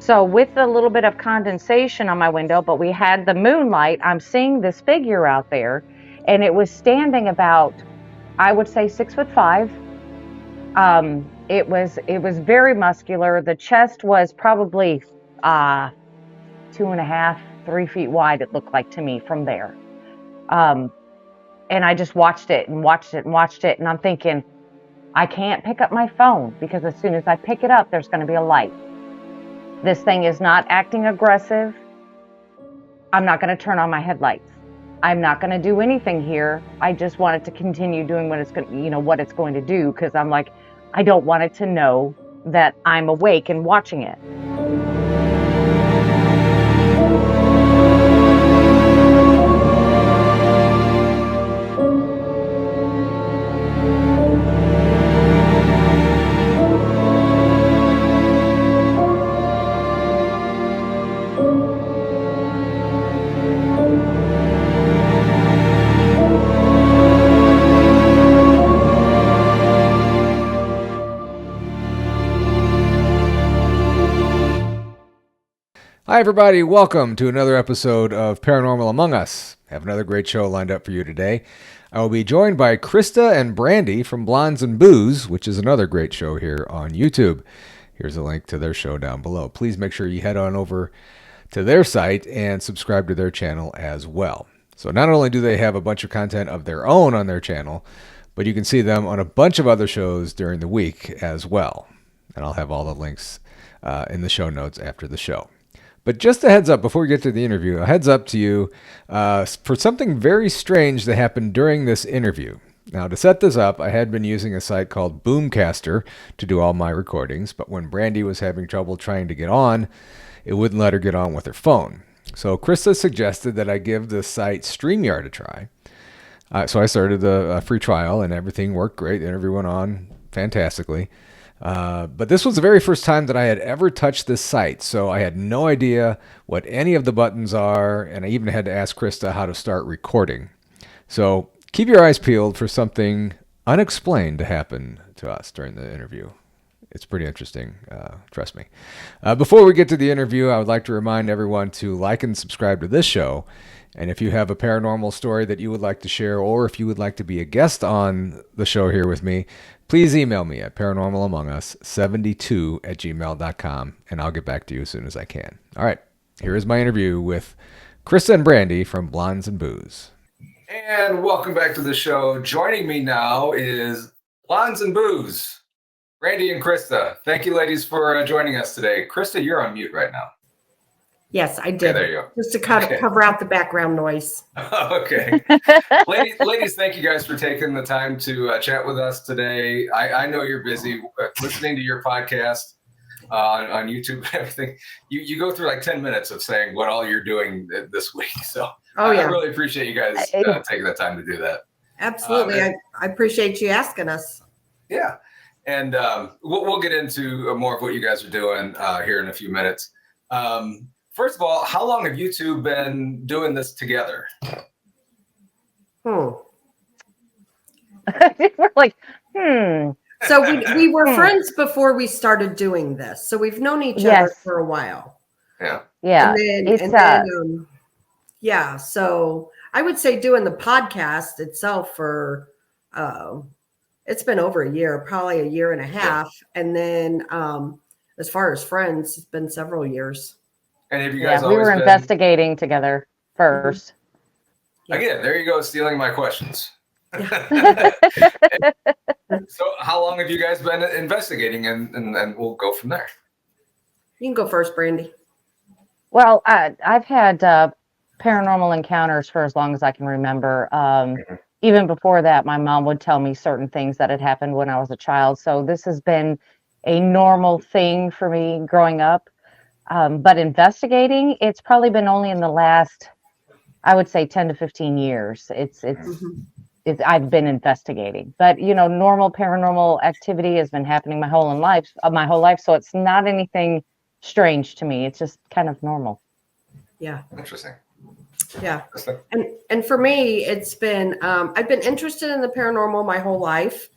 So with a little bit of condensation on my window, but we had the moonlight, I'm seeing this figure out there, and it was standing about, I would say 6'5". It was very muscular. The chest was probably 2.5, 3 feet wide, it looked like to me from there. Um, and I just watched it and watched it and watched it, and I'm thinking, I can't pick up my phone because as soon as I pick it up, there's going to be a light. This thing is not acting aggressive. I'm not going to turn on my headlights. I'm not going to do anything here. I just want it to continue doing what it's going, what it's going to do, because I'm like, I don't want it to know that I'm awake and watching it. Hi, everybody. Welcome to another episode of Paranormal Among Us. I have another great show lined up for you today. I will be joined by Krista and Brandi from Blondes and Booze, which is another great show here on YouTube. Here's a link to their show down below. Please make sure you head on over to their site and subscribe to their channel as well. So not only do they have a bunch of content of their own on their channel, but you can see them on a bunch of other shows during the week as well. And I'll have all the links in the show notes after the show. But just a heads up before we get to the interview, a heads up to you for something very strange that happened during this interview. Now, to set this up, I had been using a site called Boomcaster to do all my recordings, but when Brandi was having trouble trying to get on, it wouldn't let her get on with her phone. So Krista suggested that I give the site StreamYard a try. So I started a free trial, and everything worked great. The interview went on fantastically. But this was the very first time that I had ever touched this site, so I had no idea what any of the buttons are, and I even had to ask Krista how to start recording. So keep your eyes peeled for something unexplained to happen to us during the interview. It's pretty interesting, trust me. Before we get to the interview, I would like to remind everyone to like and subscribe to this show. And if you have a paranormal story that you would like to share, or if you would like to be a guest on the show here with me, please email me at paranormalamongus72@gmail.com, and I'll get back to you as soon as I can. All right, here is my interview with Krista and Brandi from Blondes and Booze. And welcome back to the show. Joining me now is Blondes and Booze, Brandi and Krista. Thank you, ladies, for joining us today. Krista, you're on mute right now. Yes, I did. Okay, there you go. Just to cover out the background noise. Okay. Ladies, thank you guys for taking the time to chat with us today. I know you're busy listening to your podcast on YouTube and everything. You go through like 10 minutes of saying what all you're doing this week. So I really appreciate you guys taking the time to do that. Absolutely. I appreciate you asking us. Yeah. And we'll get into more of what you guys are doing here in a few minutes. First of all, how long have you two been doing this together? We're like, So we were friends before we started doing this. So we've known each other for a while. Yeah. Yeah. So I would say doing the podcast itself for it's been over a year, probably a year and a half. And then as far as friends, it's been several years. And have you guys we were investigating together first. Again, there you go, stealing my questions. So how long have you guys been investigating? And we'll go from there. You can go first, Brandi. Well, I've had paranormal encounters for as long as I can remember. Even before that, my mom would tell me certain things that had happened when I was a child. So this has been a normal thing for me growing up. But investigating, it's probably been only in the last, I would say 10 to 15 years. I've been investigating, but normal paranormal activity has been happening my whole life. So it's not anything strange to me. It's just kind of normal. Yeah. Interesting. Yeah. And for me, it's been, I've been interested in the paranormal my whole life.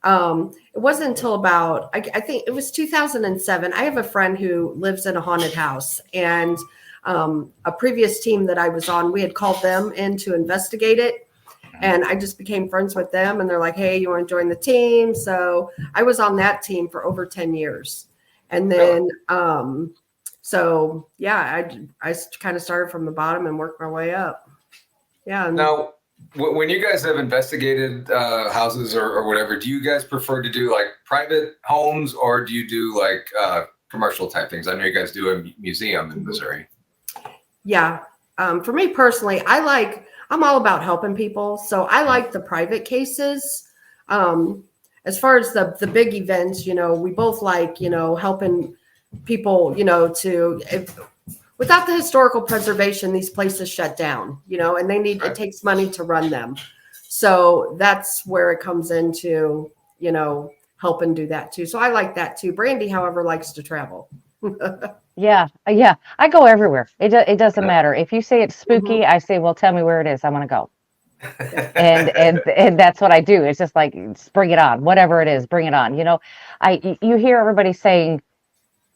It wasn't until about, I think it was 2007. I have a friend who lives in a haunted house, and a previous team that I was on, we had called them in to investigate it. And I just became friends with them, and they're like, hey, you want to join the team? So I was on that team for over 10 years. And then, so yeah, I kind of started from the bottom and worked my way up. Yeah. Now, when you guys have investigated houses or whatever, do you guys prefer to do like private homes, or do you do like commercial type things? I know you guys do a museum in Missouri. Yeah. For me personally, I'm all about helping people. So I like the private cases. As far as the big events, we both like, helping people, without the historical preservation, these places shut down, and it takes money to run them. So that's where it comes into, helping do that too. So I like that too. Brandi, however, likes to travel. Yeah. I go everywhere. It doesn't matter. If you say it's spooky, I say, well, tell me where it is. I want to go. and that's what I do. It's just like, bring it on, whatever it is, bring it on. You hear everybody saying,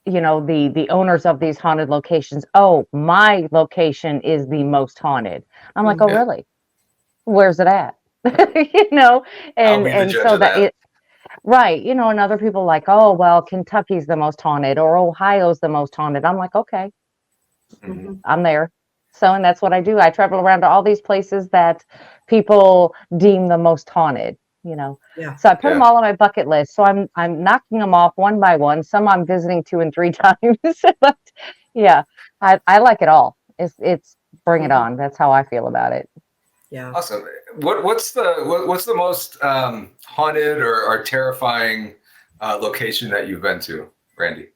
the owners of these haunted locations, oh, my location is the most haunted. I'm like, oh, really? Where's it at? And so that. Right. And other people like, oh, well, Kentucky's the most haunted or Ohio's the most haunted. I'm like, okay, I'm there. So, and that's what I do. I travel around to all these places that people deem the most haunted, Yeah. So I put them all on my bucket list. So I'm knocking them off one by one. Some I'm visiting 2 and 3 times. But yeah, I like it all. It's bring it on. That's how I feel about it. Yeah. Awesome. What's the most haunted or terrifying location that you've been to, Brandi?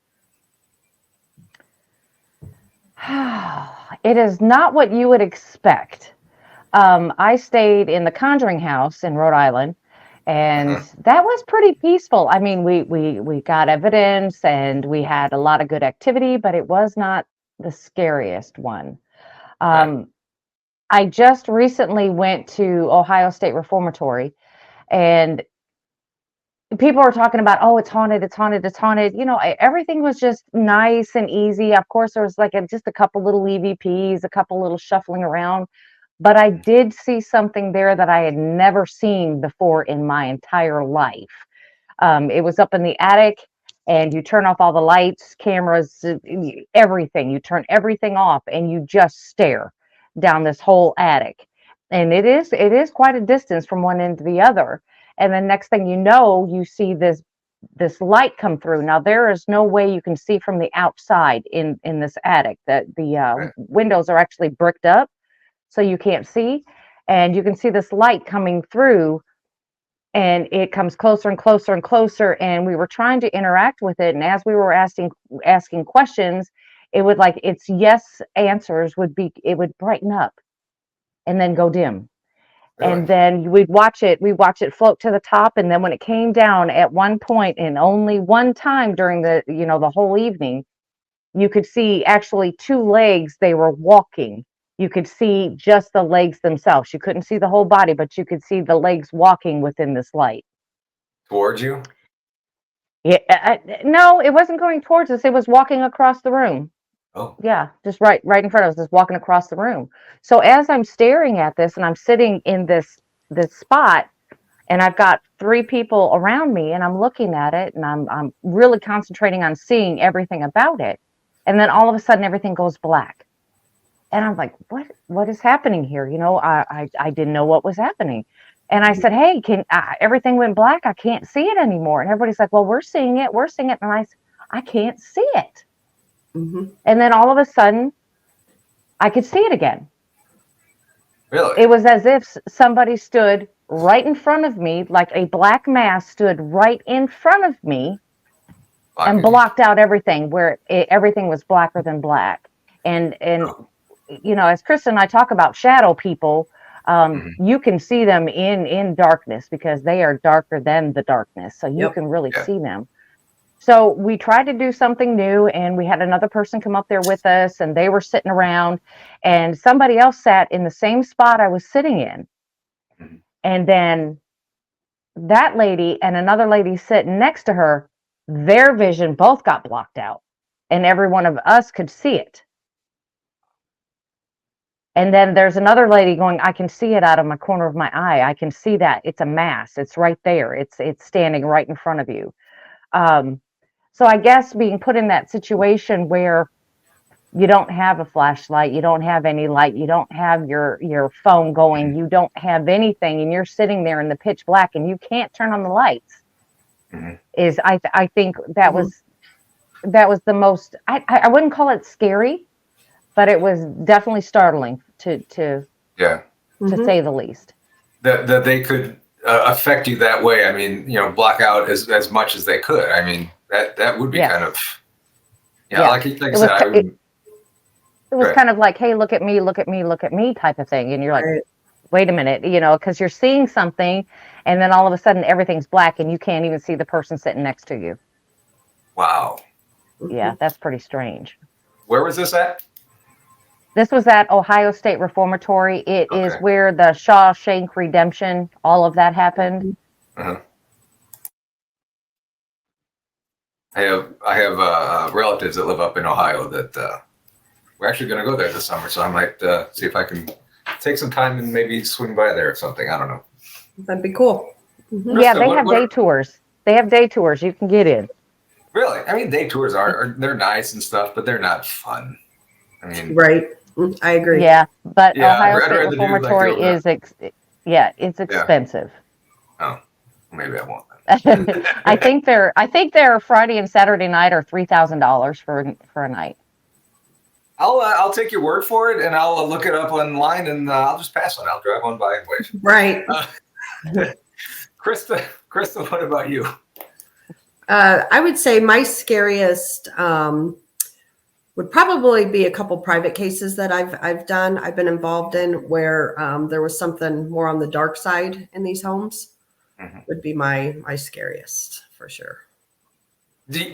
It is not what you would expect. I stayed in the Conjuring House in Rhode Island, and that was pretty peaceful. I mean, we got evidence and we had a lot of good activity, but it was not the scariest one. I just recently went to Ohio State Reformatory, and people were talking about, oh, it's haunted, it's haunted, it's haunted. Everything was just nice and easy. Of course, there was like just a couple little EVPs, a couple little shuffling around. But I did see something there that I had never seen before in my entire life. It was up in the attic, and you turn off all the lights, cameras, everything. You turn everything off, and you just stare down this whole attic. And it is quite a distance from one end to the other. And then next thing you know, you see this light come through. Now there is no way you can see from the outside in this attic. That the windows are actually bricked up, so you can't see, and you can see this light coming through, and it comes closer and closer and closer, and we were trying to interact with it, and as we were asking questions, it would, like, its yes answers would brighten up and then go dim. Really? And then we'd watch it float to the top, and then when it came down at one point, and only one time during the whole evening, you could see actually 2 legs. They were walking. You could see just the legs themselves. You couldn't see the whole body, but you could see the legs walking within this light. Towards you? Yeah. No, it wasn't going towards us. It was walking across the room. Oh. Yeah, just right in front of us, just walking across the room. So as I'm staring at this, and I'm sitting in this spot, and I've got 3 people around me, and I'm looking at it, and I'm really concentrating on seeing everything about it. And then all of a sudden, everything goes black. And I'm like, what is happening here? I didn't know what was happening. And I said, hey, everything went black. I can't see it anymore. And everybody's like, well, we're seeing it. And I said, I can't see it. And then all of a sudden, I could see it again. Really? It was as if somebody stood right in front of me, like a black mass stood right in front of me and blocked out everything, where everything was blacker than black. And as Krista and I talk about shadow people, you can see them in darkness because they are darker than the darkness. So you can really see them. So we tried to do something new, and we had another person come up there with us, and they were sitting around, and somebody else sat in the same spot I was sitting in. And then that lady and another lady sitting next to her, their vision both got blocked out, and every one of us could see it. And then there's another lady going, I can see it out of my corner of my eye. I can see that. It's a mass. It's right there. It's standing right in front of you. So I guess being put in that situation where you don't have a flashlight, you don't have any light, you don't have your phone going, you don't have anything, and you're sitting there in the pitch black and you can't turn on the lights. Is I think that was the most, I wouldn't call it scary, but it was definitely startling to say the least. That they could affect you that way. I mean, block out as much as they could. I mean, that would be kind of, like I said, it was kind of like, hey, look at me, look at me, look at me type of thing. And you're like, wait a minute, because you're seeing something and then all of a sudden everything's black and you can't even see the person sitting next to you. Wow. Yeah, that's pretty strange. Where was this at? This was at Ohio State Reformatory. It is where the Shawshank Redemption, all of that happened. I have relatives that live up in Ohio that we're actually going to go there this summer. So I might see if I can take some time and maybe swing by there or something. I don't know. That'd be cool. Yeah, they have day tours. They have day tours. You can get in. Really? I mean, day tours they're nice and stuff, but they're not fun. I mean, right. I agree. Yeah, but Ohio State Reformatory is it's expensive. Oh, maybe I won't. I think their Friday and Saturday night are $3,000 for a night. I'll take your word for it, and I'll look it up online, and I'll just pass on. I'll drive on by and wait. Right. Krista, what about you? I would say my scariest would probably be a couple private cases that I've been involved in where there was something more on the dark side in these homes. Would be my scariest for sure.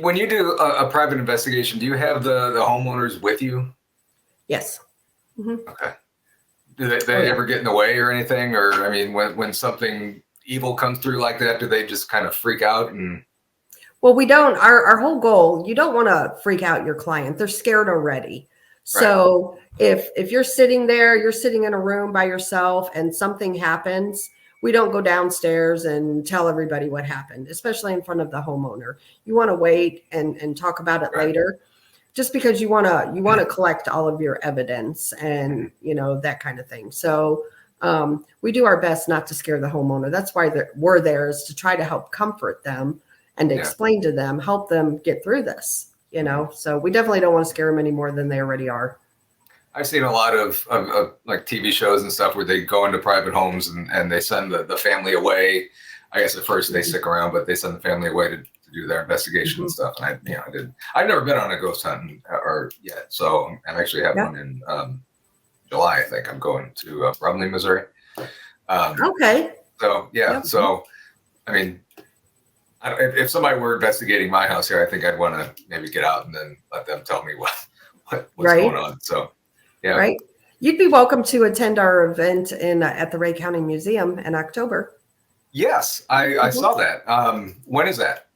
When you do a private investigation, do you have the homeowners with you? Yes. Okay. Do they ever get in the way or anything? Or, I mean, when something evil comes through like that, do they just kind of freak out? Well, we don't. Our whole goal, you don't want to freak out your client. They're scared already. So if you're sitting there, you're sitting in a room by yourself and something happens, we don't go downstairs and tell everybody what happened, especially in front of the homeowner. You want to wait and talk about it later, just because you want to collect all of your evidence and, that kind of thing. So we do our best not to scare the homeowner. That's why we're there, is to try to help comfort them and explain to them, help them get through this, So we definitely don't want to scare them any more than they already are. I've seen a lot of like TV shows and stuff where they go into private homes and they send the family away. I guess at first they stick around, but they send the family away to do their investigation and stuff. And I've never been on a ghost hunt or yet. So I actually have one in July. I think I'm going to Brandi, Missouri. Okay. So so I mean, if somebody were investigating my house here, I think I'd want to maybe get out and then let them tell me what's going on. So. Yeah. Right. You'd be welcome to attend our event at the Ray County Museum in October. Yes, I saw that. When is that?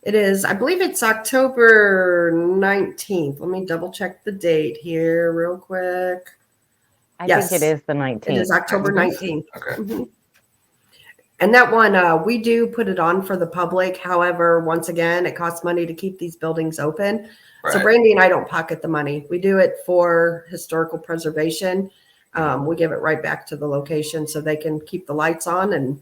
It is, I believe it's October 19th. Let me double check the date here real quick. I think it is the 19th. It is October 19th. Okay. And that one, we do put it on for the public. However, once again, it costs money to keep these buildings open. Right. So Brandi and I don't pocket the money. We do it for historical preservation. We give it right back to the location so they can keep the lights on and,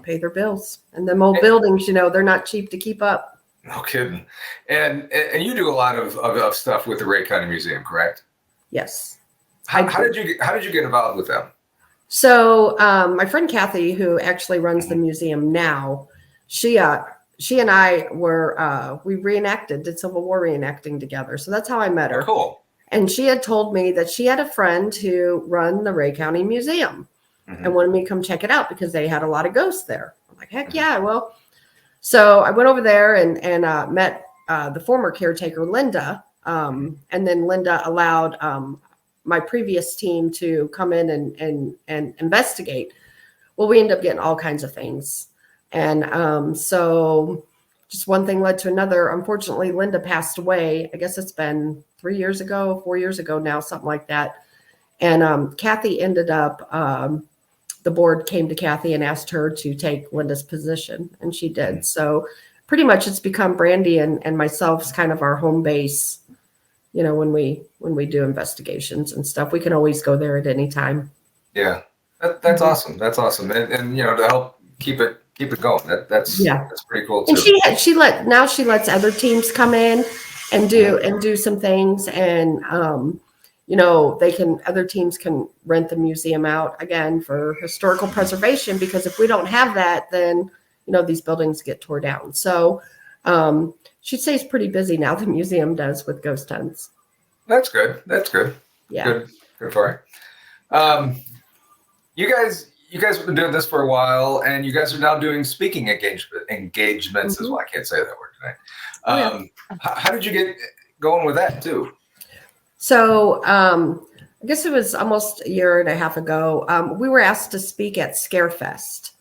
pay their bills. And them old buildings, they're not cheap to keep up. No kidding. And you do a lot of stuff with the Ray County Museum, correct? Yes. How did you get involved with them? So my friend Kathy, who actually runs the museum now, she and I we did Civil War reenacting together. So that's how I met her. Oh, cool. And she had told me that she had a friend who run the Ray County Museum and wanted me to come check it out because they had a lot of ghosts there. I'm like, heck yeah, I will. So I went over there and met the former caretaker, Linda. And then Linda allowed my previous team to come in and investigate. well, we ended up getting all kinds of things. And so just one thing led to another. Unfortunately, Linda passed away. I guess it's been 4 years ago now, something like that. And Kathy ended up, the board came to Kathy and asked her to take Linda's position, and she did. So pretty much it's become Brandi and myself's kind of our home base. You know, when we do investigations and stuff, we can always go there at any time. Yeah, that's awesome. That's awesome, and you know, to help keep it going. That's pretty cool too. And she lets other teams come in and do some things, and you know, other teams can rent the museum out again for historical preservation, because if we don't have that, then you know, these buildings get tore down. So she stays pretty busy now, the museum does, with ghost hunts. That's good. Yeah. Good for her. You guys have been doing this for a while, and you guys are now doing speaking engagements as well. I can't say that word tonight. How did you get going with that too? So I guess it was almost a year and a half ago. We were asked to speak at Scarefest.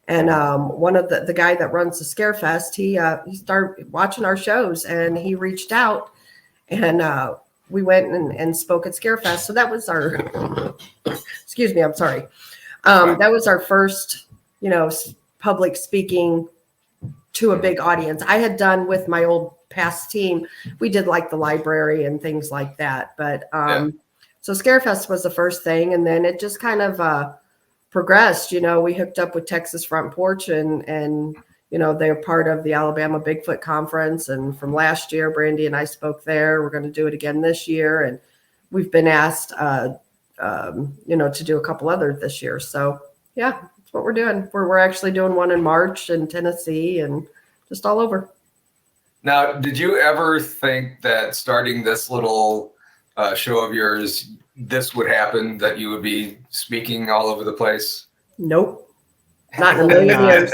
And one of the guy that runs the Scarefest, he started watching our shows, and he reached out, and we went and spoke at Scarefest. So that was our, excuse me, I'm sorry. That was our first, you know, public speaking to a big audience. I had done with my old past team. We did like the library and things like that. But so Scarefest was the first thing. And then it just kind of progressed. You know, we hooked up with Texas Front Porch, and you know, they're part of the Alabama Bigfoot Conference. And from last year, Brandi and I spoke there. We're going to do it again this year. And we've been asked, you know, to do a couple other this year. So yeah, that's what we're doing. We're actually doing one in March in Tennessee and just all over. Now, did you ever think that starting this little show of yours, this would happen, that you would be speaking all over the place? Nope. Not in a million years.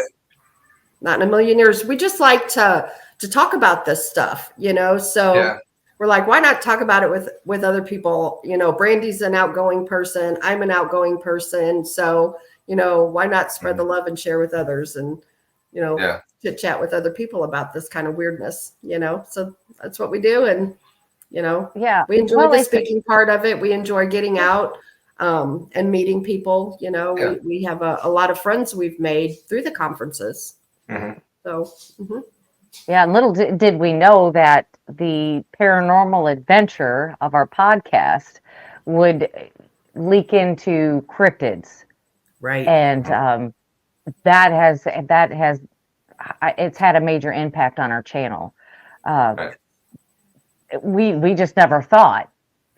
Not in a million years. We just like to talk about this stuff, you know? So we're like, why not talk about it with other people? You know, Brandi's an outgoing person. I'm an outgoing person. So, you know, why not spread the love and share with others, and, you know, chit chat with other people about this kind of weirdness, you know? So that's what we do. And, you know, we enjoy the speaking part of it. We enjoy getting out and meeting people. You know, we have a lot of friends we've made through the conferences. So, yeah, and little did we know that the paranormal adventure of our podcast would leak into cryptids. Right. And that has it's had a major impact on our channel. We just never thought,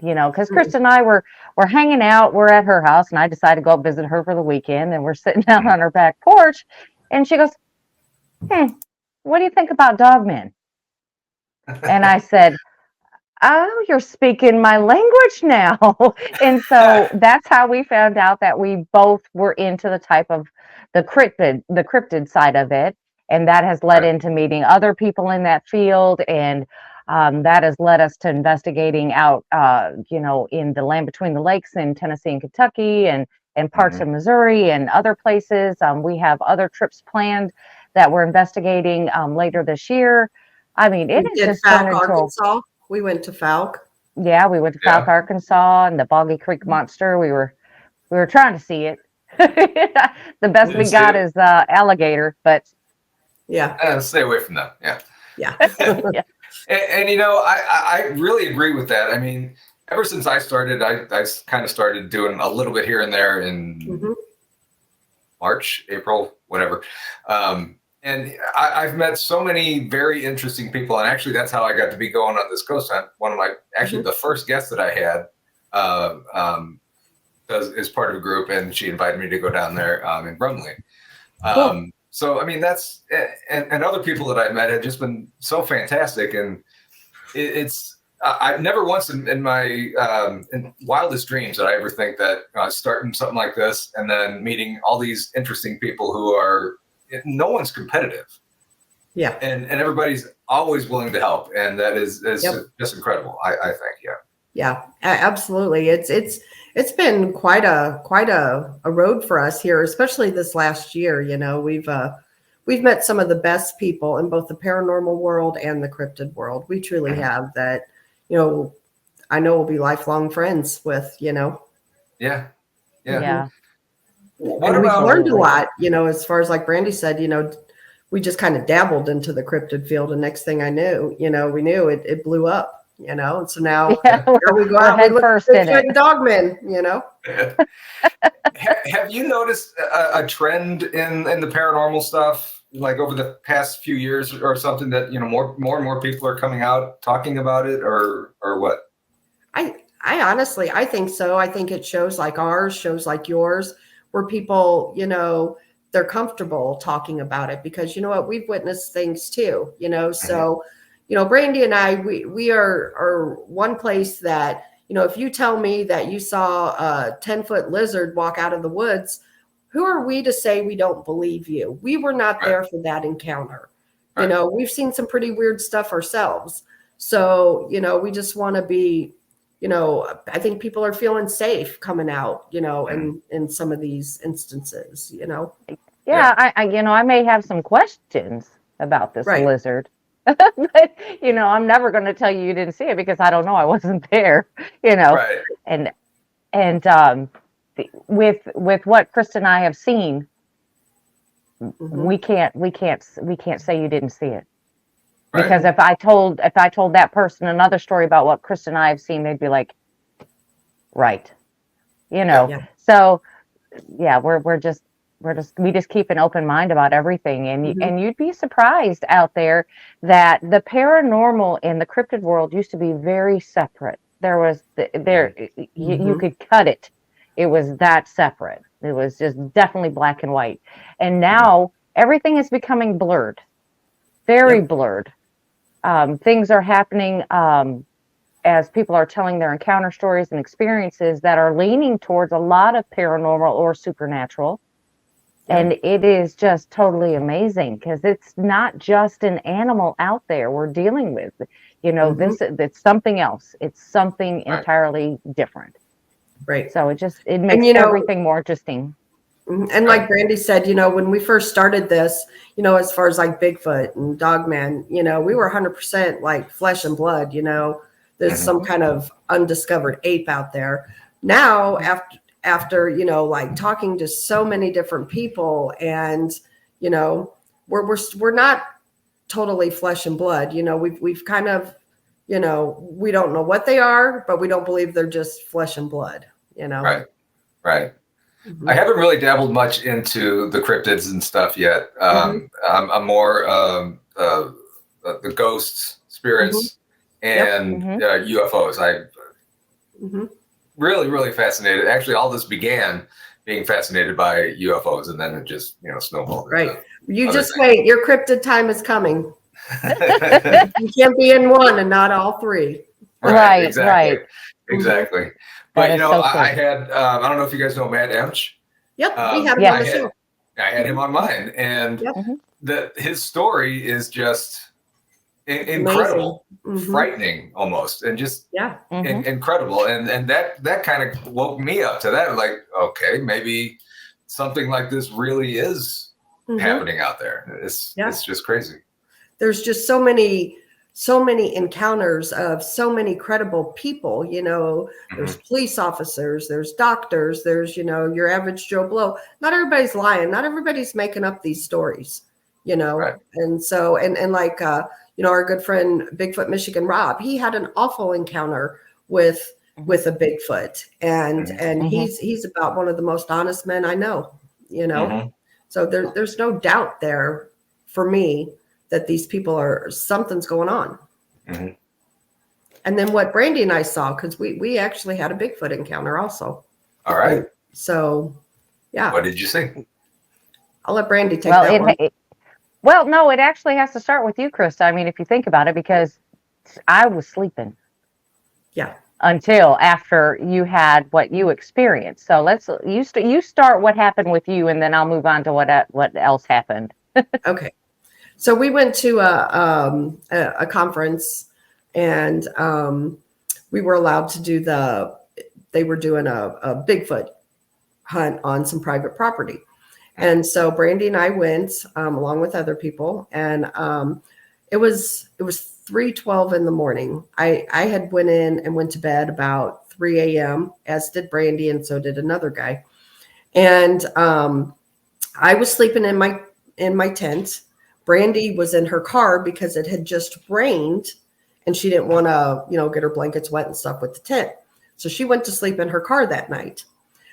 you know, because Krista and I were hanging out. We're at her house, and I decided to go visit her for the weekend, and we're sitting out on her back porch, and she goes, what do you think about dogmen? And I said, oh, you're speaking my language now. And so that's how we found out that we both were into the type of the cryptid side of it. And that has led into meeting other people in that field. And that has led us to investigating out, you know, in the land between the lakes in Tennessee and Kentucky, and parts of Missouri and other places. We have other trips planned that we're investigating later this year. I mean, it is just Falk, Arkansas. We went to Falk. Yeah, we went to Falk, Arkansas, and the Boggy Creek Monster. We were trying to see it. The best we got is alligator, but stay away from them. Yeah. And you know, I really agree with that. I mean, ever since I started, I kind of started doing a little bit here and there in March, April, whatever. And I've met so many very interesting people. And actually, that's how I got to be going on this ghost hunt. One of my, actually the first guest that I had is part of a group, and she invited me to go down there in Brumley. Cool. So, I mean, that's, and other people that I've met have just been so fantastic. And I've never once in my in wildest dreams did I ever think that starting something like this and then meeting all these interesting people who are, no one's competitive. And everybody's always willing to help. And that is just incredible, I think. Yeah, absolutely. It's been quite a road for us here, especially this last year. You know, we've met some of the best people in both the paranormal world and the cryptid world. We truly have that, you know, I know we'll be lifelong friends with, you know. Yeah. Yeah. Yeah. What And we've about learned a lot, you know, as far as like Brandi said, you know, we just kind of dabbled into the cryptid field. And next thing I knew, you know, we knew it blew up, you know. And so now Yeah, here we go we're out, we head look first at in it. Bigfoot and Dogmen, you know. have you noticed a trend in the paranormal stuff like over the past few years or something that, you know, more and more people are coming out talking about it or what? I honestly, I think so. I think it shows like ours, shows like yours, where people, you know, they're comfortable talking about it because you know what, we've witnessed things too, you know. So, you know, Brandi and I, we are one place that, you know, if you tell me that you saw a 10-foot lizard walk out of the woods, who are we to say we don't believe you? We were not Right. there for that encounter. You Right. know, we've seen some pretty weird stuff ourselves. So, you know, we just want to be, you know, I think people are feeling safe coming out, you know, in some of these instances, you know. Yeah, I you know, I may have some questions about this Right. lizard, but you know, I'm never going to tell you you didn't see it because I don't know. I wasn't there, you know. Right. And with what Krista and I have seen, we can't say you didn't see it. Right. Because if I told that person another story about what Krista and I have seen, they'd be like, right, you know. Yeah. So yeah, we just keep an open mind about everything, and you'd be surprised out there that the paranormal and the cryptid world used to be very separate. There was you could cut it. It was that separate. It was just definitely black and white, and now everything is becoming blurred, very blurred. Things are happening as people are telling their encounter stories and experiences that are leaning towards a lot of paranormal or supernatural. And it is just totally amazing because it's not just an animal out there we're dealing with. You know, it's something else. It's something entirely different. Right. So it makes you know, everything more interesting. And like Brandi said, you know, when we first started this, you know, as far as like Bigfoot and Dogman, you know, we were 100% like flesh and blood, you know, there's some kind of undiscovered ape out there. Now, after, you know, like talking to so many different people and, you know, we're not totally flesh and blood, you know, we've kind of, you know, we don't know what they are, but we don't believe they're just flesh and blood, you know? Right. Right. I haven't really dabbled much into the cryptids and stuff yet. I'm more the ghosts, spirits, and UFOs. Really fascinated. Actually, all this began being fascinated by UFOs, and then it just, you know, snowballed. Right. You just wait. Your cryptid time is coming. You can't be in one and not all three. Right. Exactly. Right. Exactly. But, you know, so I had, I don't know if you guys know Matt Emch. Yep. We had him on the show. I had him on mine. And his story is just incredible, frightening almost, and just incredible. And that kind of woke me up to that. Like, okay, maybe something like this really is happening out there. It's just crazy. There's just so many encounters of so many credible people, you know. There's police officers, there's doctors, there's, you know, your average Joe Blow. Not everybody's lying, not everybody's making up these stories, you know. Right. And so and like you know, our good friend Bigfoot Michigan Rob, he had an awful encounter with a Bigfoot, and he's about one of the most honest men I know, you know. So there's no doubt there for me that these people are, something's going on. And then what Brandi and I saw, because we actually had a Bigfoot encounter also. All right. So, yeah. What did you see? I'll let Brandi take that one. Well, no, it actually has to start with you, Krista. I mean, if you think about it, because I was sleeping. Yeah. Until after you had what you experienced. So you start what happened with you, and then I'll move on to what else happened. Okay. So we went to a conference, and we were allowed to do they were doing a Bigfoot hunt on some private property. And so Brandi and I went along with other people, and it was 3:12 in the morning. I had went in and went to bed about 3 a.m., as did Brandi, and so did another guy. And I was sleeping in my tent. Brandi was in her car because it had just rained, and she didn't want to, get her blankets wet and stuff with the tent. So she went to sleep in her car that night.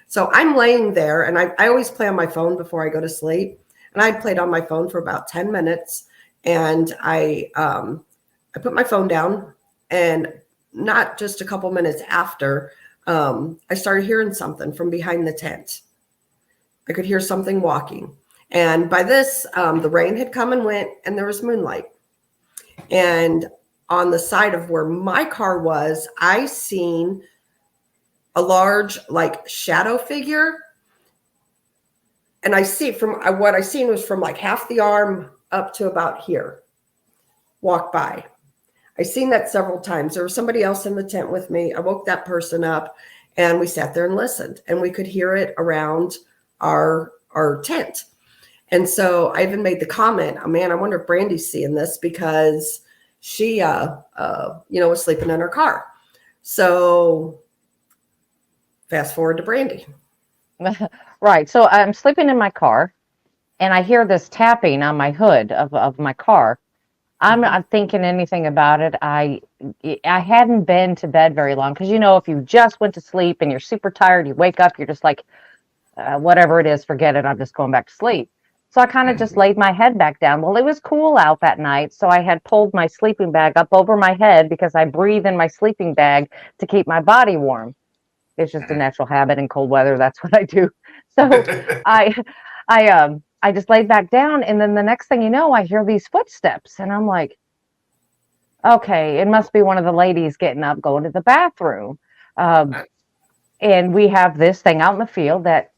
So I'm laying there, and I always play on my phone before I go to sleep. And I played on my phone for about 10 minutes, and I put my phone down, and not just a couple minutes after, I started hearing something from behind the tent. I could hear something walking. And by this, the rain had come and went, and there was moonlight. And on the side of where my car was, I seen a large, like, shadow figure. And I see from what I seen was from like half the arm up to about here, walk by. I seen that several times. There was somebody else in the tent with me. I woke that person up, and we sat there and listened, and we could hear it around our tent. And so I even made the comment, oh, man, I wonder if Brandi's seeing this, because she, was sleeping in her car. So fast forward to Brandi. Right. So I'm sleeping in my car, and I hear this tapping on my hood of my car. I'm not thinking anything about it. I hadn't been to bed very long, because, if you just went to sleep and you're super tired, you wake up, you're just like, whatever it is, forget it. I'm just going back to sleep. So I kind of just laid my head back down. Well, it was cool out that night, so I had pulled my sleeping bag up over my head, because I breathe in my sleeping bag to keep my body warm. It's just a natural habit in cold weather. That's what I do. So I just laid back down, and then the next thing you know, I hear these footsteps, and I'm like, okay, it must be one of the ladies getting up, going to the bathroom. And we have this thing out in the field that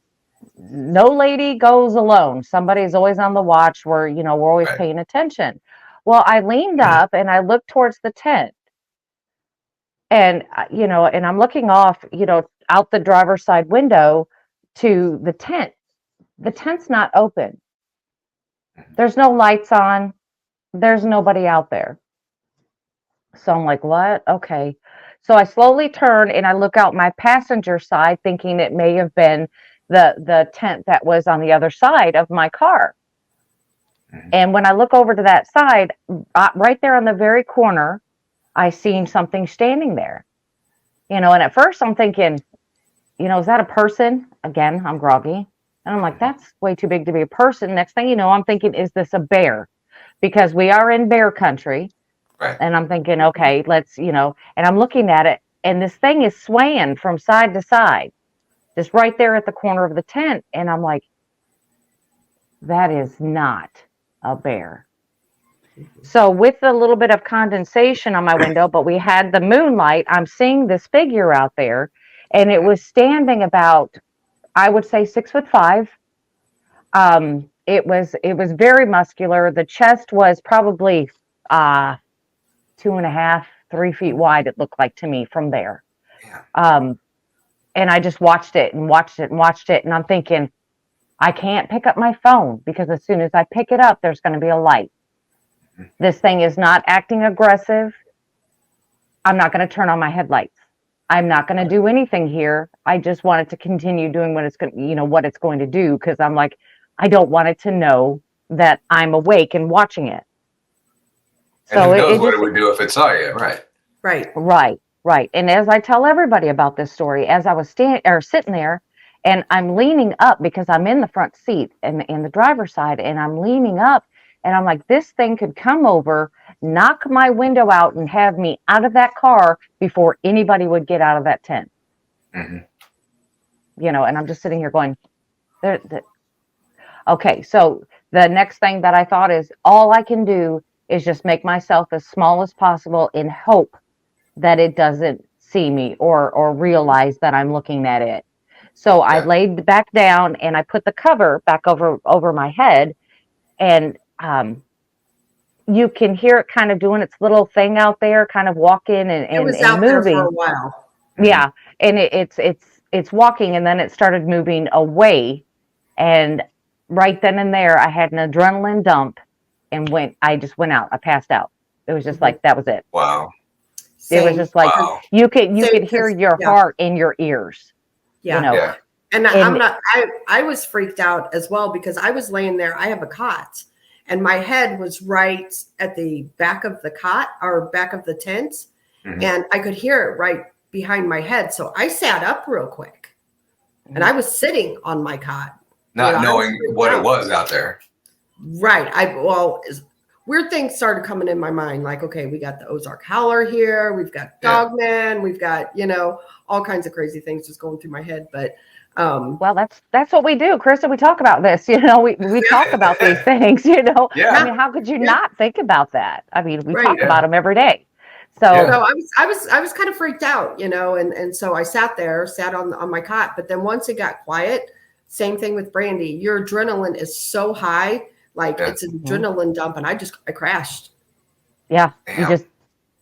no lady goes alone. Somebody's always on the watch. We're always paying attention. Well, I leaned up and I looked towards the tent, and and I'm looking off, out the driver's side window to the tent. The tent's not open. There's no lights on. There's nobody out there. So I'm like, what? Okay. So I slowly turn and I look out my passenger side, thinking it may have been the tent that was on the other side of my car. And when I look over to that side, right there on the very corner, I seen something standing there. And at first I'm thinking, is that a person? Again, I'm groggy. And I'm like, that's way too big to be a person. Next thing you know, I'm thinking, is this a bear? Because we are in bear country. Right. And I'm thinking, okay, let's, and I'm looking at it, and this thing is swaying from side to side, just right there at the corner of the tent. And I'm like, that is not a bear. So with a little bit of condensation on my window, but we had the moonlight, I'm seeing this figure out there, and it was standing about, I would say, 6'5". It was very muscular. The chest was probably 2.5, 3 feet wide, it looked like to me from there. Yeah. And I just watched it and watched it and watched it. And I'm thinking, I can't pick up my phone, because as soon as I pick it up, there's going to be a light. This thing is not acting aggressive. I'm not going to turn on my headlights. I'm not going to do anything here. I just want it to continue doing what it's going to do, because I'm like, I don't want it to know that I'm awake and watching it. And so who knows what it would do if it saw you, right? Right. And as I tell everybody about this story, as I was sitting there, and I'm leaning up, because I'm in the front seat and in the driver's side, and I'm leaning up, and I'm like, this thing could come over, knock my window out, and have me out of that car before anybody would get out of that tent. Mm-hmm. And I'm just sitting here going, okay. So the next thing that I thought is, all I can do is just make myself as small as possible in hope that it doesn't see me or realize that I'm looking at it. So I laid back down, and I put the cover back over my head, and you can hear it kind of doing its little thing out there, kind of walking It was and out there for moving. a while. Yeah, and it's walking, and then it started moving away, and right then and there, I had an adrenaline dump, and I just went out. I passed out. It was just Mhm. like that was it. Wow. It was Same. just like Wow. you could Same, hear 'cause- your yeah. heart in your ears. Yeah. You know, Yeah. And And- I was freaked out as well because I was laying there. I have a cot, and my head was right at the back of the cot or back of the tent, Mhm. and I could hear it right behind my head. So I sat up real quick, and I was sitting on my cot, Not I was knowing freaked what it out. was out there. Right. Weird things started coming in my mind, like, okay, we got the Ozark Howler here, we've got Yeah. Dogman, we've got, all kinds of crazy things just going through my head. But well, that's what we do, Krista. We talk about this. We talk about these things. Yeah. I mean, how could you not think about that? I mean, we Right. talk Yeah. about them every day. So Yeah. so I was kind of freaked out, and so I sat on my cot. But then once it got quiet, same thing with Brandi. Your adrenaline is so high, like Yeah. it's an adrenaline dump, and I crashed. yeah, Damn.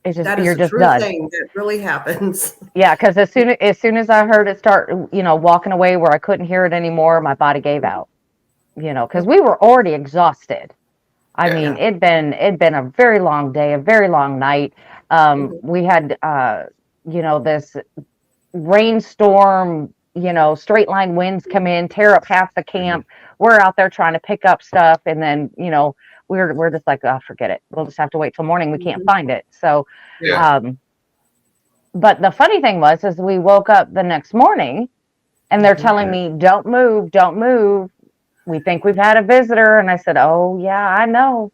That is you're a just true done. thing that really happens. Yeah, because as soon as I heard it start, walking away where I couldn't hear it anymore, my body gave out. Because we were already exhausted. I Yeah. mean, it'd been a very long day, a very long night. We had this rainstorm, straight line winds come in, tear up half the camp. We're out there trying to pick up stuff, and then we're just like, oh, forget it. We'll just have to wait till morning. We can't find it. So, Yeah. but the funny thing was, is we woke up the next morning, and they're telling me, don't move, don't move. We think we've had a visitor. And I said, oh yeah, I know.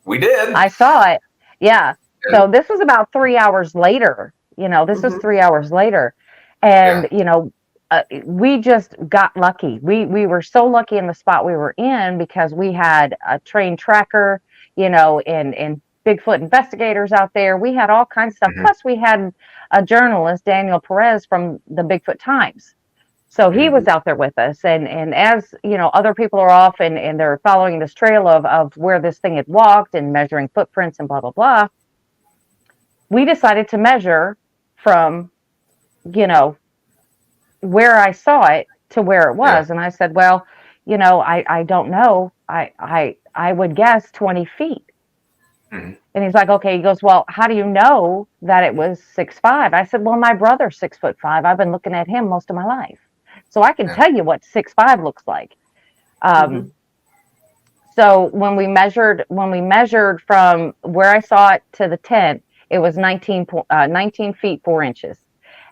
We did. I saw it. Yeah. So this was about 3 hours later. This was 3 hours later. And, we just got lucky. We were so lucky in the spot we were in because we had a trained tracker, and Bigfoot investigators out there. We had all kinds of stuff. Plus we had a journalist, Daniel Perez from the Bigfoot Times. So he was out there with us. And as, other people are off and they're following this trail of where this thing had walked and measuring footprints and blah, blah, blah. We decided to measure from, where I saw it to where it was. And I said, well, I don't know. I would guess 20 feet. And he's like, okay. He goes, well, how do you know that it was 6'5"? I said, well, my brother's 6'5". I've been looking at him most of my life. So I can tell you what 6'5" looks like. So when we measured from where I saw it to the tent, it was 19 feet 4 inches.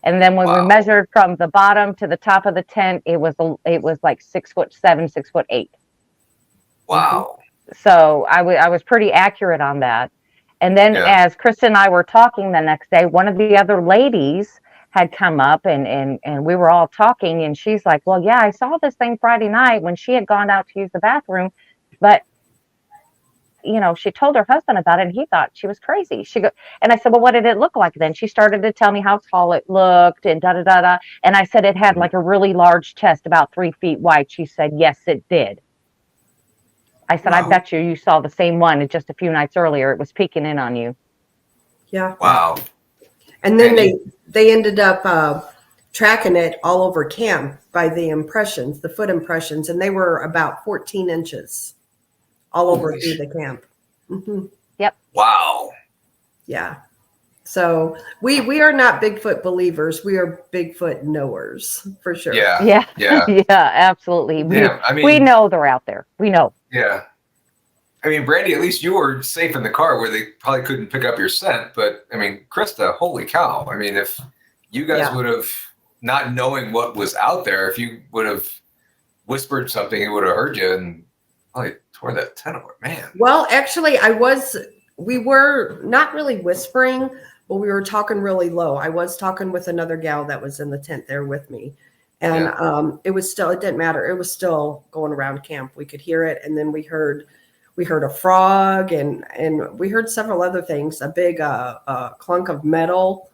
And then when we measured from the bottom to the top of the tent, it was like 6'7", 6'8". Wow. So I was pretty accurate on that. And then as Krista and I were talking the next day, one of the other ladies had come up and we were all talking, and she's like, well, yeah, I saw this thing Friday night when she had gone out to use the bathroom, but she told her husband about it and he thought she was crazy. And I said, well, what did it look like then? She started to tell me how tall it looked and da da da da. And I said it had like a really large chest, about 3 feet wide. She said, yes, it did. I said, I bet you saw the same one just a few nights earlier. It was peeking in on you. Yeah. Wow. And then they ended up tracking it all over camp by the impressions, the foot impressions, and they were about 14 inches all over through the camp. Yep. Wow. Yeah. So we are not Bigfoot believers. We are Bigfoot knowers for sure. Yeah. Yeah. Yeah. Yeah, absolutely. Yeah. I mean, we know they're out there. We know. Yeah. I mean, Brandi, at least you were safe in the car where they probably couldn't pick up your scent. But I mean, Krista, holy cow. I mean, if you guys would have, not knowing what was out there, if you would have whispered something, it would have heard you and probably tore that tent apart, man. Well, actually, we were not really whispering, but we were talking really low. I was talking with another gal that was in the tent there with me. And it didn't matter. It was still going around camp. We could hear it. And then we heard a frog and we heard several other things, a big clunk of metal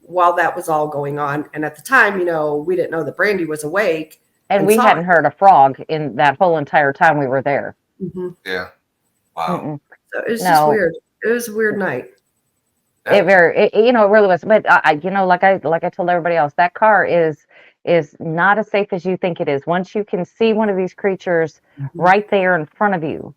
while that was all going on. And at the time, we didn't know that Brandi was awake. And we hadn't heard a frog in that whole entire time we were there. Yeah. Wow. So it was just No. weird. It was a weird night. It really was. But like I told everybody else, that car is not as safe as you think it is. Once you can see one of these creatures right there in front of you,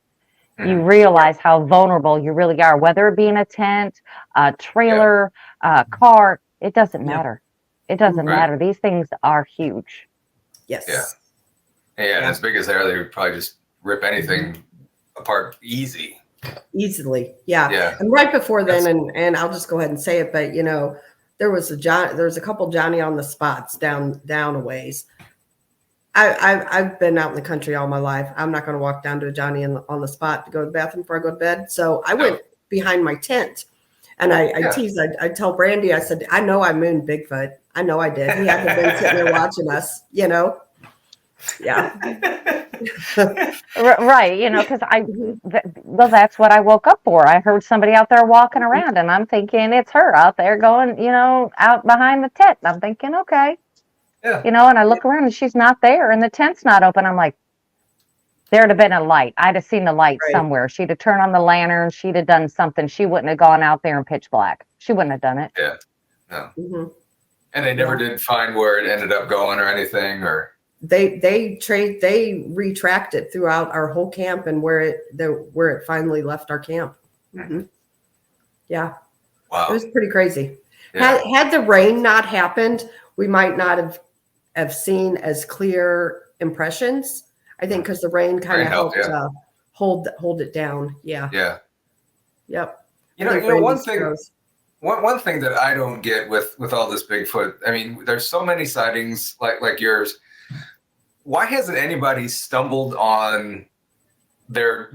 you realize how vulnerable you really are. Whether it be in a tent, a trailer, a car, it doesn't matter. It doesn't matter. These things are huge. Yes. Yeah. And as big as they are, they would probably just rip anything apart easily. Yeah. And right before then, and I'll just go ahead and say it, but there was a couple Johnny on the spots down a ways. I've been out in the country all my life. I'm not going to walk down to a Johnny on the spot to go to the bathroom before I go to bed. So I went behind my tent, and I teased. I tell Brandi, I said, I know I mooned Bigfoot. I know I did. He had to be sitting there watching us. Yeah. Right, because that's what I woke up for. I heard somebody out there walking around, and I'm thinking it's her out there going, out behind the tent. I'm thinking, okay, and I look around and she's not there, and the tent's not open. I'm like, there'd have been a light. I'd have seen the light somewhere. She'd have turned on the lantern. She'd have done something. She wouldn't have gone out there in pitch black. She wouldn't have done it. Yeah, no. And they never did find where it ended up going or anything, or. They retracted throughout our whole camp and where it finally left our camp. Yeah. Wow. It was pretty crazy. Had the rain not happened, we might not have seen as clear impressions. I think because the rain kind of helped hold it down. Yeah. Yep. One thing that I don't get with all this Bigfoot, I mean, there's so many sightings like yours. Why hasn't anybody stumbled on their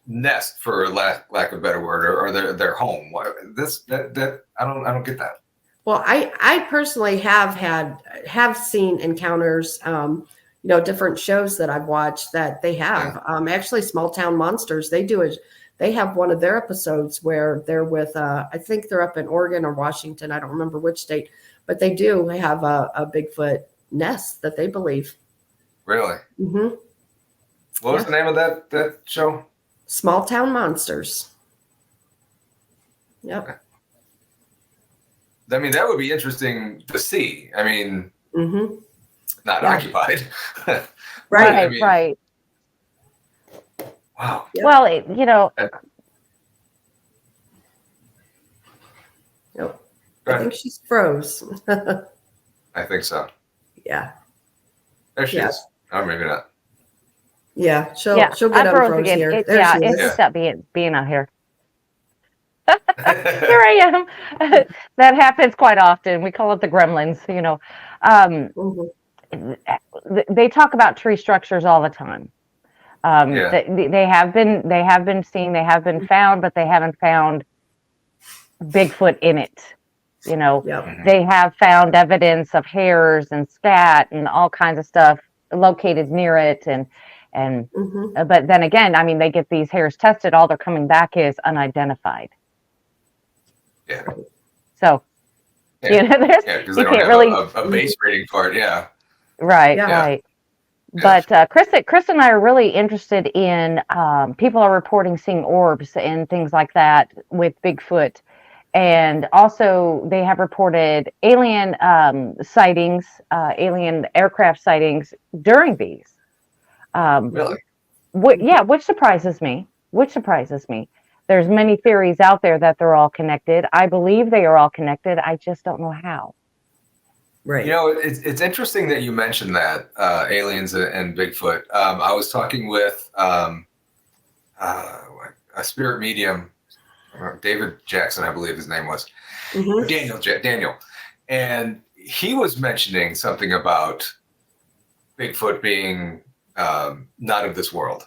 nest, for lack of a better word, or their home? That I don't get that. Well, I personally have seen encounters, different shows that I've watched that they have. Actually, Small Town Monsters, they have one of their episodes where they're with I think they're up in Oregon or Washington, I don't remember which state, but they do have a Bigfoot nest that they believe. Really? What was the name of that show? Small Town Monsters. Yep. I mean, that would be interesting to see. I mean, not occupied. Right. Right. Wow. Yep. Well, Nope. I think she's froze. I think so. Yeah. There she is. Oh, maybe not. Yeah, she'll get unfroze again. Here. It's just up being out here. Here I am. That happens quite often. We call it the gremlins. They talk about tree structures all the time. They have been seen. They have been found, but they haven't found Bigfoot in it. They have found evidence of hairs and scat and all kinds of stuff located near it, but then again, I mean, they get these hairs tested, all they're coming back is unidentified. So because they don't have really a base rating for it. Right. But Krista and I are really interested in people are reporting seeing orbs and things like that with Bigfoot. And also, they have reported alien sightings, alien aircraft sightings during these. Really? Which surprises me. There's many theories out there that they're all connected. I believe they are all connected. I just don't know how. Right. It's interesting that you mentioned that aliens and Bigfoot. I was talking with a spirit medium. David Jackson, I believe his name was. Daniel. And he was mentioning something about Bigfoot being not of this world.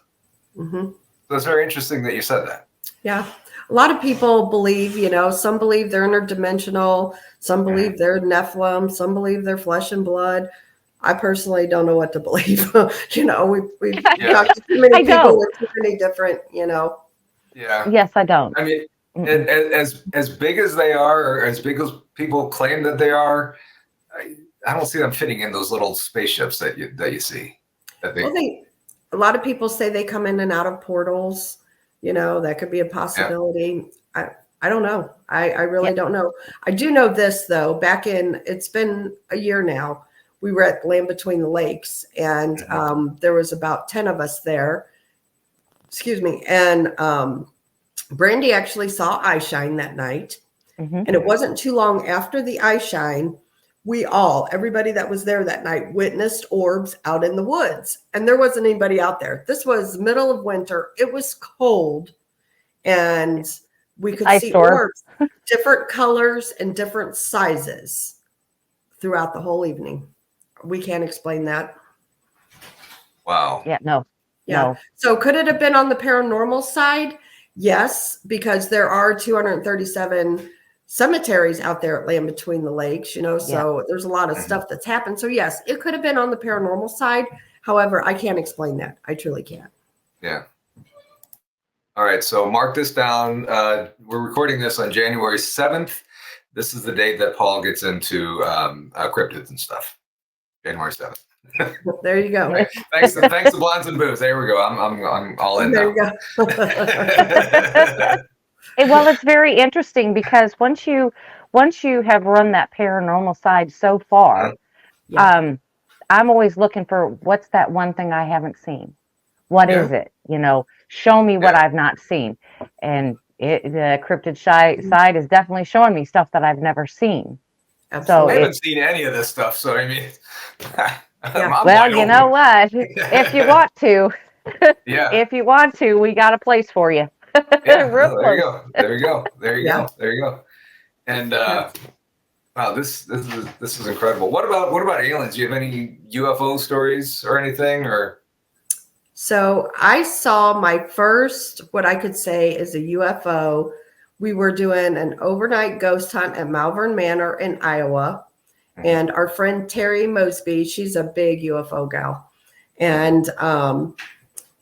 So it's very interesting that you said that. Yeah. A lot of people believe, some believe they're interdimensional. Some believe they're Nephilim. Some believe they're flesh and blood. I personally don't know what to believe. We've talked to too many people with too many different, Yeah. Yes, I don't. I mean, as big as they are, or as big as people claim that they are, I don't see them fitting in those little spaceships that you see. A lot of people say they come in and out of portals. That could be a possibility. I don't know. I really don't know. I do know this though. It's been a year now. We were at Land Between the Lakes, and there was about 10 of us there. Excuse me. And Brandi actually saw eye shine that night. And it wasn't too long after the eye shine, everybody that was there that night witnessed orbs out in the woods. And there wasn't anybody out there. This was middle of winter. It was cold. And we could see orbs, different colors and different sizes throughout the whole evening. We can't explain that. Wow. Yeah, no. Yeah. No. So could it have been on the paranormal side? Yes, because there are 237 cemeteries out there at Land Between the Lakes, so there's a lot of stuff that's happened. So yes, it could have been on the paranormal side. However, I can't explain that. I truly can't. Yeah. All right. So mark this down. We're recording this on January 7th. This is the date that Paul gets into cryptids and stuff. January 7th. There you go. Right. Thanks to Blondes and Booze. There we go. I'm all in there now. You go. Well, it's very interesting because once you have run that paranormal side so far, I'm always looking for what's that one thing I haven't seen. What is it? Show me what I've not seen. And the cryptid side is definitely showing me stuff that I've never seen. Absolutely. I haven't seen any of this stuff, so I mean, well, you know what? If you want to, if you want to, we got a place for you. There you go. And wow, this is incredible. What about aliens? Do you have any UFO stories or anything? Or so I saw my first, what I could say is a UFO. We were doing an overnight ghost hunt at Malvern Manor in Iowa. And our friend Terry Mosby, she's a big UFO gal. And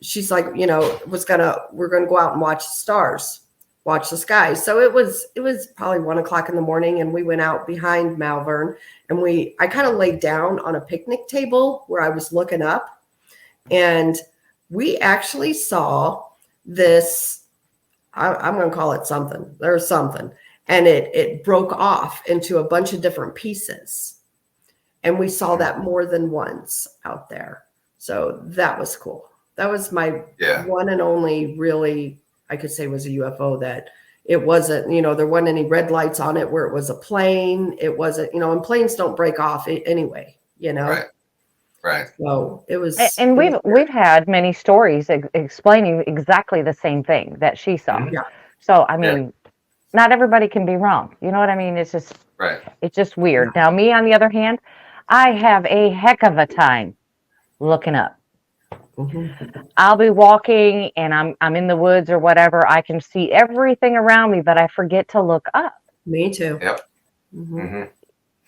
she's like, we're gonna go out and watch the stars, watch the sky. So it was probably 1 o'clock in the morning, and we went out behind Malvern, and I kind of laid down on a picnic table where I was looking up, and we actually saw this. I'm gonna call it something. There's something. And it broke off into a bunch of different pieces. And we saw that more than once out there. So that was cool. That was my one and only really, I could say, was a UFO that it wasn't, there wasn't any red lights on it where it was a plane. It wasn't, and planes don't break off anyway, Right. So it was. And we've had many stories explaining exactly the same thing that she saw. Yeah. So, I mean, not everybody can be wrong. You know what I mean? It's just It's just weird. Yeah. Now, me, on the other hand, I have a heck of a time looking up. I'll be walking and I'm in the woods or whatever. I can see everything around me, but I forget to look up. Me too. Yep.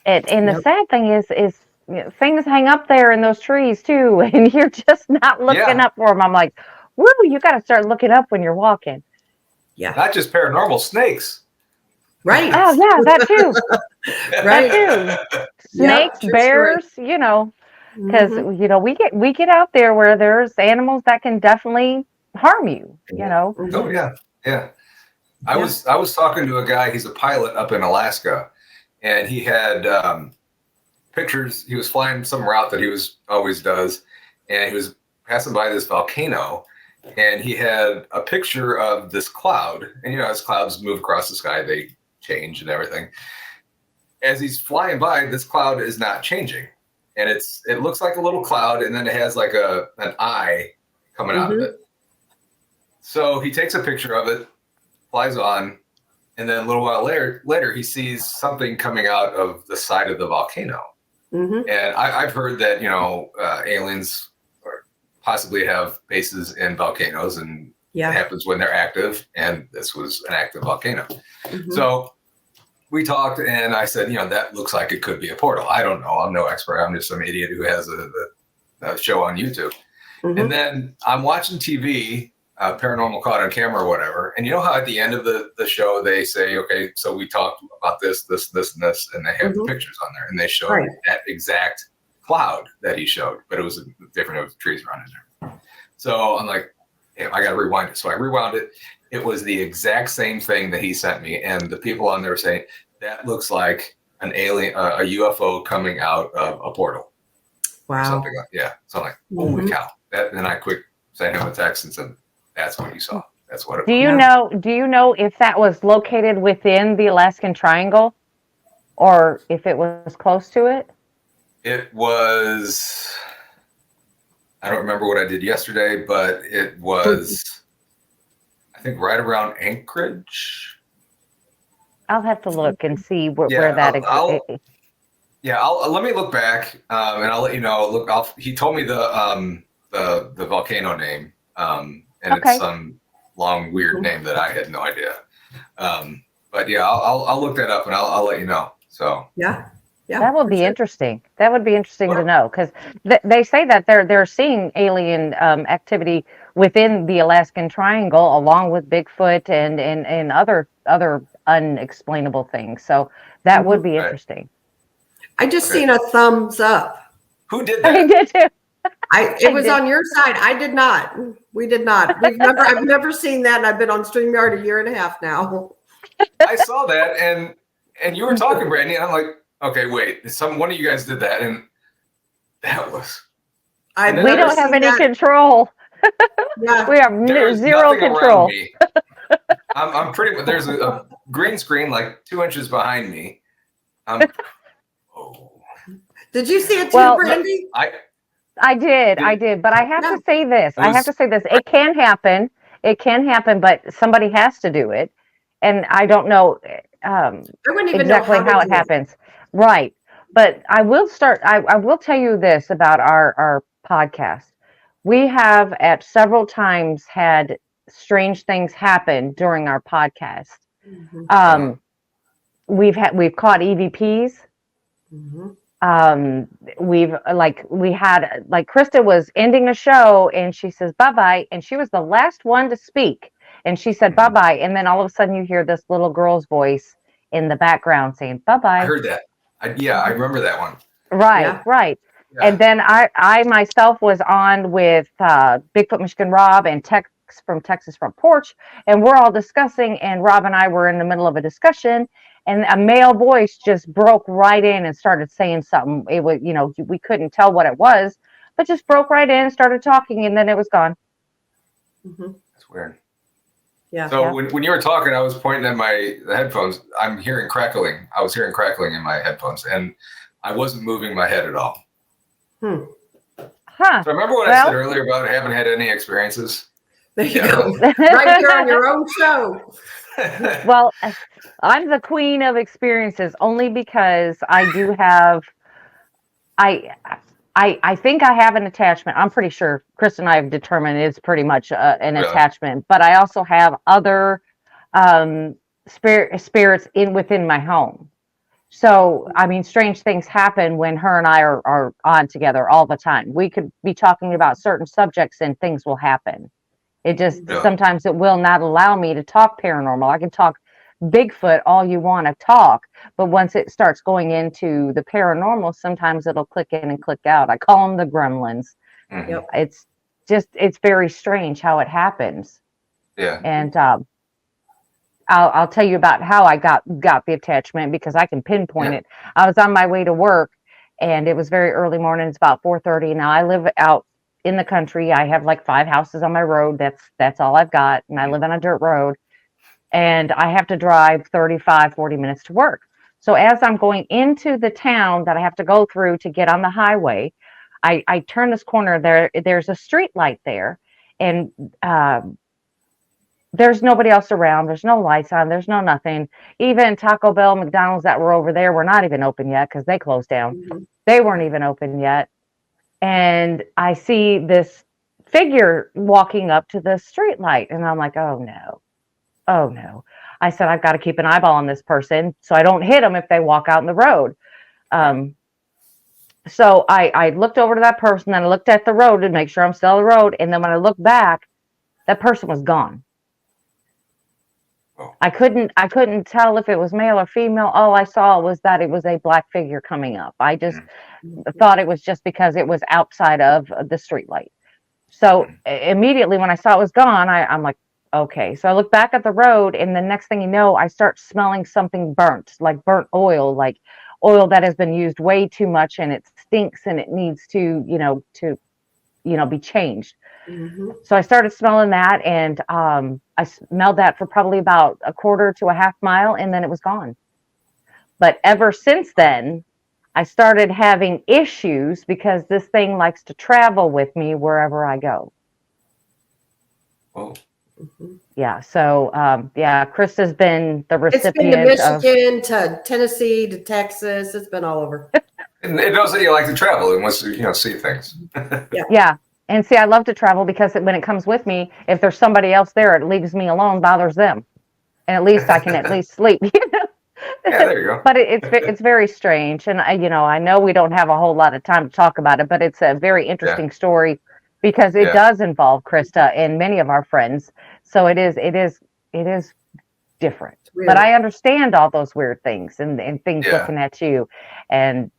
And the sad thing is things hang up there in those trees too, and you're just not looking up for them. I'm like, woo, you got to start looking up when you're walking. Yeah. Not just paranormal, snakes. Right. Oh yeah, that too. Right. That too. Snakes, bears, right. because we get out there where there's animals that can definitely harm you. Oh yeah. I was talking to a guy. He's a pilot up in Alaska, and he had pictures. He was flying some route that he always does, and he was passing by this volcano. And he had a picture of this cloud. And, as clouds move across the sky, they change and everything. As he's flying by, this cloud is not changing. And it looks like a little cloud, and then it has like an eye coming out of it. So he takes a picture of it, flies on, and then a little while later he sees something coming out of the side of the volcano. And I've heard that, aliens possibly have bases in volcanoes, and it happens when they're active, and this was an active volcano. So we talked, and I said, that looks like it could be a portal. I don't know. I'm no expert. I'm just some idiot who has a show on YouTube. And then I'm watching TV, Paranormal Caught on Camera or whatever, and you know how at the end of the show they say, okay, so we talked about this, and this, and they have the pictures on there, and they show that exact cloud that he showed, but it was different. It was trees around in there. So I'm like, damn, I got to rewind it. So I rewound it. It was the exact same thing that he sent me. And the people on there were saying, that looks like an alien, a UFO coming out of a portal. Wow. Or something like, yeah. So I'm like, holy cow. Then I quick sent him a text and said, that's what you saw. That's what it was. Do you know if that was located within the Alaskan Triangle or if it was close to it? It was, I don't remember what I did yesterday, but it was, I think, right around Anchorage. I'll have to look and see where that exists. I'll let me look back, and I'll let you know. Look, he told me the volcano name, and it's some long weird name that I had no idea. But yeah, I'll look that up and I'll let you know. So yeah, that would be interesting. That would be interesting to know, because they say that they're seeing alien activity within the Alaskan Triangle, along with Bigfoot and other unexplainable things. So that would be interesting. I just seen a thumbs up. Who did that? I did too. It was on your side. I did not. We did not. I've never seen that, and I've been on StreamYard 1.5 years now. I saw that, and you were talking, Brandi, and I'm like, okay, wait, one of you guys did that, and that was. We don't have any control. Yeah. We have zero control. Me. I'm pretty. There's a green screen like 2 inches behind me. Did you see it too, Brandi? I did. But I have to say this. It can happen. But somebody has to do it. And I don't know exactly how it happens. Right. But I will tell you this about our podcast. We have at several times had strange things happen during our podcast. Mm-hmm. We've caught EVPs. Mm-hmm. We had Krista was ending a show and she says bye-bye, and she was the last one to speak, and she said bye-bye, and then all of a sudden you hear this little girl's voice in the background saying bye-bye. I heard that. I remember that one. Right. Yeah. And then I myself was on with Bigfoot Michigan Rob and Tex from Texas Front Porch, and we're all discussing, and Rob and I were in the middle of a discussion, and a male voice just broke right in and started saying something. It was, we couldn't tell what it was, but just broke right in and started talking, and then it was gone. Mm-hmm. That's weird. Yeah. So when you were talking, I was pointing at the headphones. I'm hearing crackling. I was hearing crackling in my headphones, and I wasn't moving my head at all. Huh. So remember what I said earlier about I haven't had any experiences? There you go. Right here on your own show. Well, I'm the queen of experiences only because I do have, I think I have an attachment. I'm pretty sure Chris and I have determined it's pretty much an attachment, but I also have other spirits within my home. So, I mean, strange things happen when her and I are on together all the time. We could be talking about certain subjects and things will happen. It just, sometimes it will not allow me to talk paranormal. I can talk Bigfoot all you want to talk, but once it starts going into the paranormal, sometimes it'll click in and click out. I call them the gremlins. Mm-hmm. It's very strange how it happens. Yeah. And I'll tell you about how I got the attachment, because I can pinpoint it. I was on my way to work, and it was very early morning. It's about 4:30. Now I live out in the country. I have like 5 houses on my road. That's all I've got. And I live on a dirt road, and I have to drive 40 minutes to work. So as I'm going into the town that I have to go through to get on the highway, I turn this corner. There's a street light there, and there's nobody else around. There's no lights on. There's no nothing. Even Taco Bell, McDonald's that were over there were not even open yet because they closed down. Mm-hmm. They weren't even open yet. And I see this figure walking up to the street light, and I'm like, oh no. I said, I've got to keep an eyeball on this person so I don't hit them if they walk out in the road. So I looked over to that person, and I looked at the road to make sure I'm still on the road. And then when I looked back, that person was gone. Oh. I couldn't tell if it was male or female. All I saw was that it was a black figure coming up. I just thought it was just because it was outside of the street light. So immediately when I saw it was gone, I'm like, okay. So I look back at the road, and the next thing you know, I start smelling something burnt, like burnt oil, like oil that has been used way too much and it stinks and it needs to, be changed. Mhm. So I started smelling that, and I smelled that for probably about a quarter to a half mile, and then it was gone. But ever since then, I started having issues because this thing likes to travel with me wherever I go. Oh, Mhm. Yeah. So, Krista's been the It's been to recipient of. Michigan, to Tennessee, to Texas. It's been all over. and it knows that you like to travel and wants to, see things. Yeah. And see, I love to travel because when it comes with me, if there's somebody else there, it leaves me alone, bothers them. And at least I can at least sleep. Yeah, there you go. But it's very strange, and I know we don't have a whole lot of time to talk about it, but it's a very interesting story because it does involve Krista and many of our friends. So it is different. But I understand all those weird things and things looking at you, and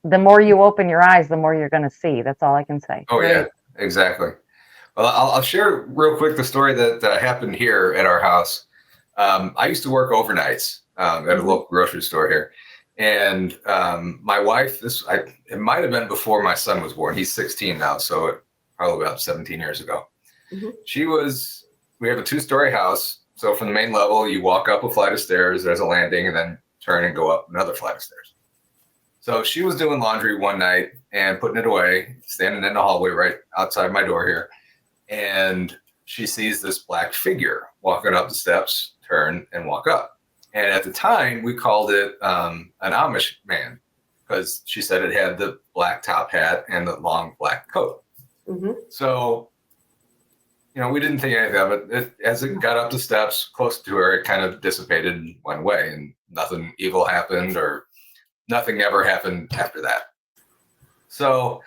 the more you open your eyes, the more you're going to see. That's all I can say. Oh yeah, exactly. Well, I'll share real quick the story that happened here at our house. I used to work overnights at a local grocery store here, and my wife. It might have been before my son was born. He's 16 now, so it probably about 17 years ago. Mm-hmm. We have a 2-story house, so from the main level, you walk up a flight of stairs. There's a landing, and then turn and go up another flight of stairs. So she was doing laundry one night and putting it away, standing in the hallway right outside my door here, and she sees this black figure walking up the steps, turn and walk up. And at the time, we called it an Amish man because she said it had the black top hat and the long black coat. Mm-hmm. So, we didn't think anything of it. As it got up the steps close to her, it kind of dissipated and went away, and nothing evil happened or nothing ever happened after that. So,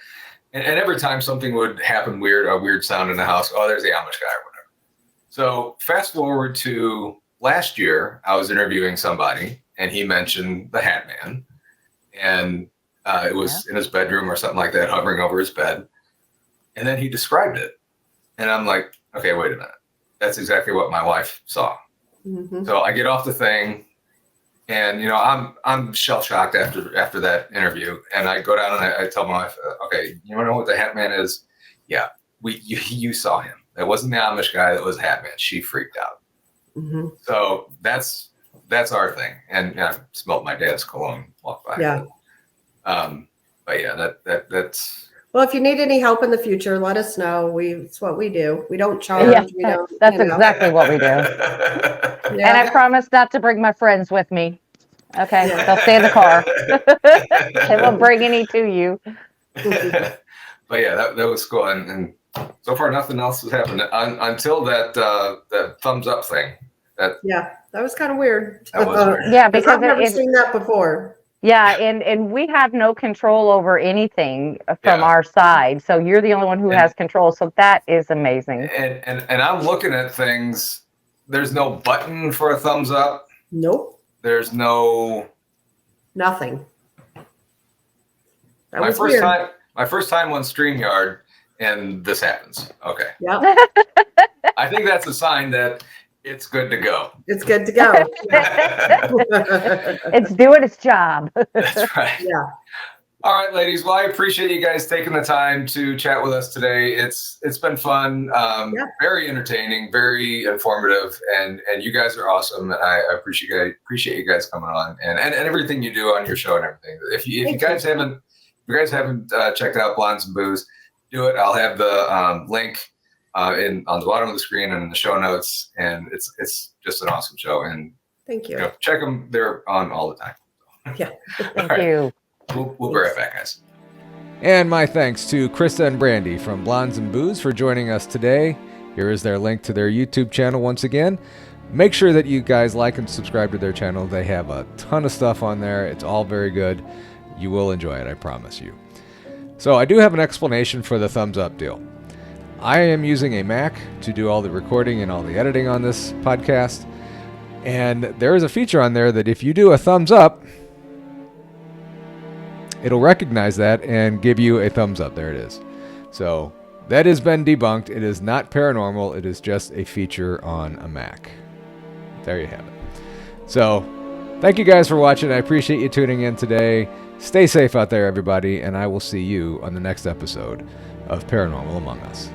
and every time something would happen a weird sound in the house, oh, there's the Amish guy or whatever. So fast forward to last year, I was interviewing somebody and he mentioned the Hat Man, and it was in his bedroom or something like that, hovering over his bed. And then he described it. And I'm like, okay, wait a minute. That's exactly what my wife saw. Mm-hmm. So I get off the thing, and I'm shell shocked after that interview, and I go down and I tell my wife, okay, you want to know what the Hat Man is? Yeah, you saw him. That wasn't the Amish guy. That was Hat Man. She freaked out. Mm-hmm. So that's our thing. And I smelled my dad's cologne walk by. Yeah. But yeah, that's. Well, if you need any help in the future, let us know. It's what we do. We don't charge. Yeah, we don't. That's exactly what we do. Yeah. And I promise not to bring my friends with me. Okay, they'll stay in the car. They won't bring any to you. But yeah, that was cool, and so far nothing else has happened until that thumbs up thing. That was kind of weird. That was weird. Yeah, because I've never seen that before. Yeah, and we have no control over anything from our side. So you're the only one who has control. So that is amazing. And I'm looking at things. There's no button for a thumbs up. Nope. There's no nothing. That my was first weird. time. My first time on StreamYard, and this happens. Okay. Yep. I think that's a sign that it's good to go. It's good to go. It's doing its job. That's right. Yeah. All right, ladies. Well, I appreciate you guys taking the time to chat with us today. It's been fun, very entertaining, very informative, and you guys are awesome. I appreciate you guys coming on and everything you do on your show and everything. If you guys haven't checked out Blondes and Booze, do it. I'll have the link on the bottom of the screen and in the show notes. And it's just an awesome show. And thank you. Check them; they're on all the time. Yeah. Thank you. We'll be right back, guys. And my thanks to Krista and Brandi from Blondes and Booze for joining us today. Here is their link to their YouTube channel once again. Make sure that you guys like and subscribe to their channel. They have a ton of stuff on there. It's all very good. You will enjoy it, I promise you. So I do have an explanation for the thumbs up deal. I am using a Mac to do all the recording and all the editing on this podcast. And there is a feature on there that if you do a thumbs up, it'll recognize that and give you a thumbs up. There it is. So that has been debunked. It is not paranormal. It is just a feature on a Mac. There you have it. So, thank you guys for watching. I appreciate you tuning in today. Stay safe out there, everybody, and I will see you on the next episode of Paranormal Among Us.